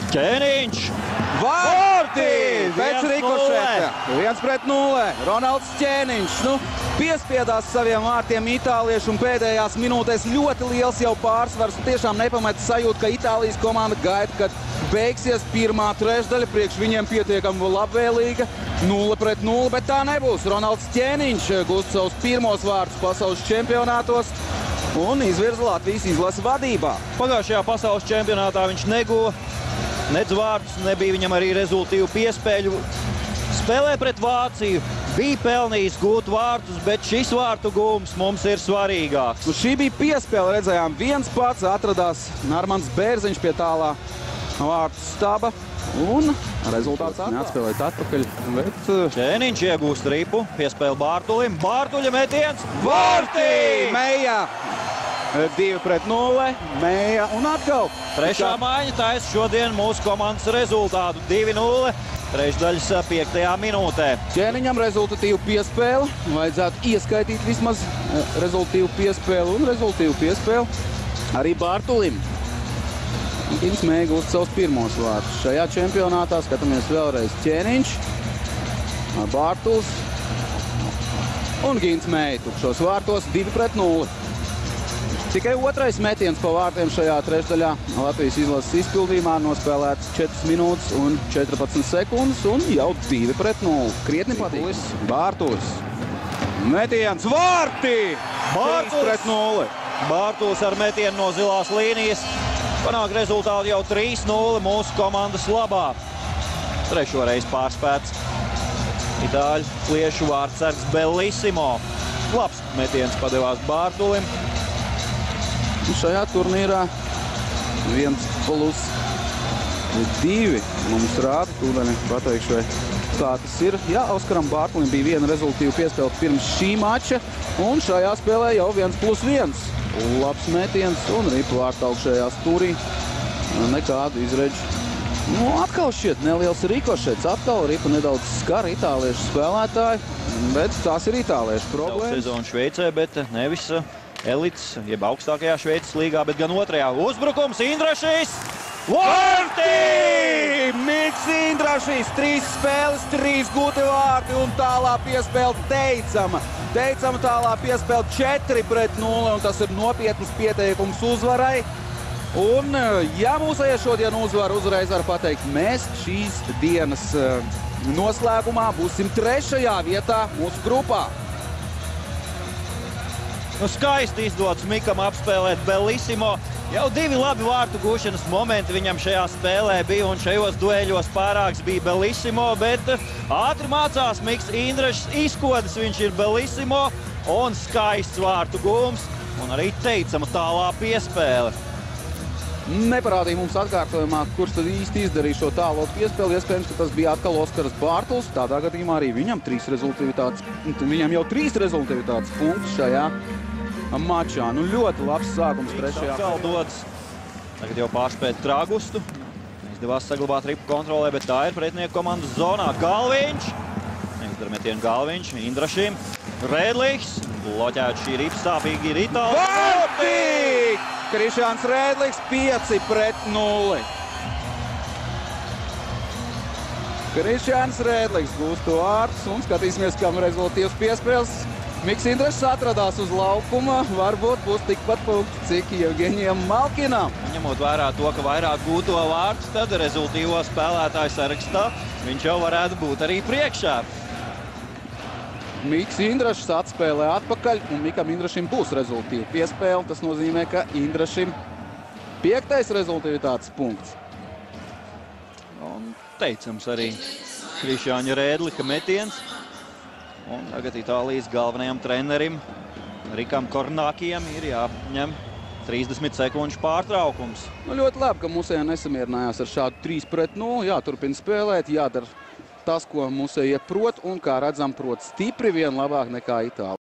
Ķēniņš! Vārti! Pēc rikošeta. 1-0. Ronalds Ķēniņš. Piespiedās saviem vārtiem itāliešu un pēdējās minūtēs ļoti liels jau pārsvars. Tiešām nepamet sajūta, ka Itālijas komanda gaida, kad beigsies pirmā trešdaļa. Priekš viņiem pietiekami labvēlīga. 0-0, bet tā nebūs. Ronalds Ķēniņš gūst savus pirmos vārtus pasaules čempionātos un izvirza Latvijas izlases vadībā. Pagājušajā pasaules čempionātā viņš neguva nedz vārtus, nebija viņam arī rezultīvu piespēļu. Spēlē pret Vāciju, bija pelnījis gūt vārtus, bet šis vārtu gūms mums ir svarīgāks. Šī bija piespēle, redzējām, viens pats atradās Narmans Bērziņš pie tālā vārtu staba un rezultāts neatspēlēt atpakaļ. Bet Ķēniņš iegūst ripu, piespēle Bārtulim, Bārtuļa metiens, vārtī! Meijā! 2-0, Meija un atkal. Trešā maiņa taisa šodien mūsu komandas rezultātu 2-0, trešdaļas 5. minūtē. Ķēniņam rezultatīvu piespēli, vajadzētu ieskaitīt vismaz rezultatīvu piespēli un rezultatīvu piespēli arī Bārtulim. Gins Meija gūst savus pirmos vārtus. Šajā čempionātā skatāmies vēlreiz Ķēniņš, Bārtuls un Gins Meija tukšos vārtos 2-0. Tikai otrais metiens pa vārtiem šajā trešdaļā Latvijas izlases izpildījumā nospēlēts 4 minūtes un 14 sekundes un jau 2-0. Krietni patīk. Bārtuls. Metiens vārtī! 3-0. Bārtuls ar metienu no zilās līnijas. Panāk rezultātu jau 3-0 mūsu komandas labā. Trešo reizi pārspēts itāļu kliešu vārtsargs Bellissimo. Labs metiens padevās Bārtulim. Šajā turnīrā 1+2 mums rāda, tūdaļi pateikšu, kā tas ir. Jā, Oskaram Bārtulim bija viena rezultīva piespēle pirms šī mača, un šajā spēlē jau 1+1. Labs metiens un ripa vārta augšējā stūrī. Nekādu izredžu. Atkal šķiet neliels rikošets. Atkal ripa nedaudz skar itāliešu spēlētāji, bet tās ir itāliešu problēmas. Sezonu Šveicē, bet nevis elites, jeb augstākajā Šveices līgā, bet gan otrajā. Uzbrukums Indrašīs! Vārtī! Miks Indrašīs, 3 spēles, 3 gūti vārti un tālā piespēle teicama. Teicama tālā piespēle 4-0 un tas ir nopietnas pieteikums uzvarai. Un, ja mūsējie šodien uzvar, uzreiz var pateikt, mēs šīs dienas noslēgumā būsim 3. vietā mūsu grupā. Skaisti izdodas Mikam apspēlēt Bellissimo. Jau 2 labi vārtu gūšanas momenti viņam šajā spēlē bija, un šajos dueļos pārāks bija Bellissimo, bet ātri mācās Miks Indrašs, izkodas viņš ir Bellissimo, un skaists vārtu gūms, un arī teicama tālā piespēle. Neparādīja mums atkārtojumā, kurš tad īsti izdarīja šo tālo piespēli. Iespējams, ka tas bija atkal Oskars Bārtuls. Tādā gadījumā arī viņam jau 3 rezultatīvitātes punktus šajā mačā. Ļoti labs sākums trešajā. Atkal dodas. Tagad jau pārspēt Tragustu. Izdevās saglabāt ripu kontrolē, bet tā ir pretinieku komandas zonā. Galviņš. Neizdara metienu Galviņš. Indrašim. Rēdlīgs. Bloķēt šī ripa sāpīgi ir Itālija. Vārtīgi! Krišjāns Rēdlīgs 5-0. Krišjāns Rēdlīgs gūst to vārtus un skatīsimies, kam rezultīvs piespēles. Miks Indrašs atradās uz laukuma, varbūt būs tikpat punkti, cik Jevgeņijam Malkinam. Ņemot vērā to, ka vairāk gūto vārtus, tad rezultīvo spēlētāju sarakstā viņš jau varētu būt arī priekšā. Miks Indrašs atspēlē atpakaļ, un Mikam Indrašim būs rezultīva piespēle. Tas nozīmē, ka Indrašim 5. rezultīvitātes punkts. Un teicams arī Krišjāņa Rēdlika metiens. Un tagad Itālijas galvenajam trenerim Rikam Kornākijam ir jāņem 30 sekundžu pārtraukums. Ļoti labi, ka mūsējie nesamierinājās ar šādu 3-0. Jāturpina spēlēt, jādara tas, ko mūsējie prot, un kā redzam, prot stipri vien labāk nekā Itālija.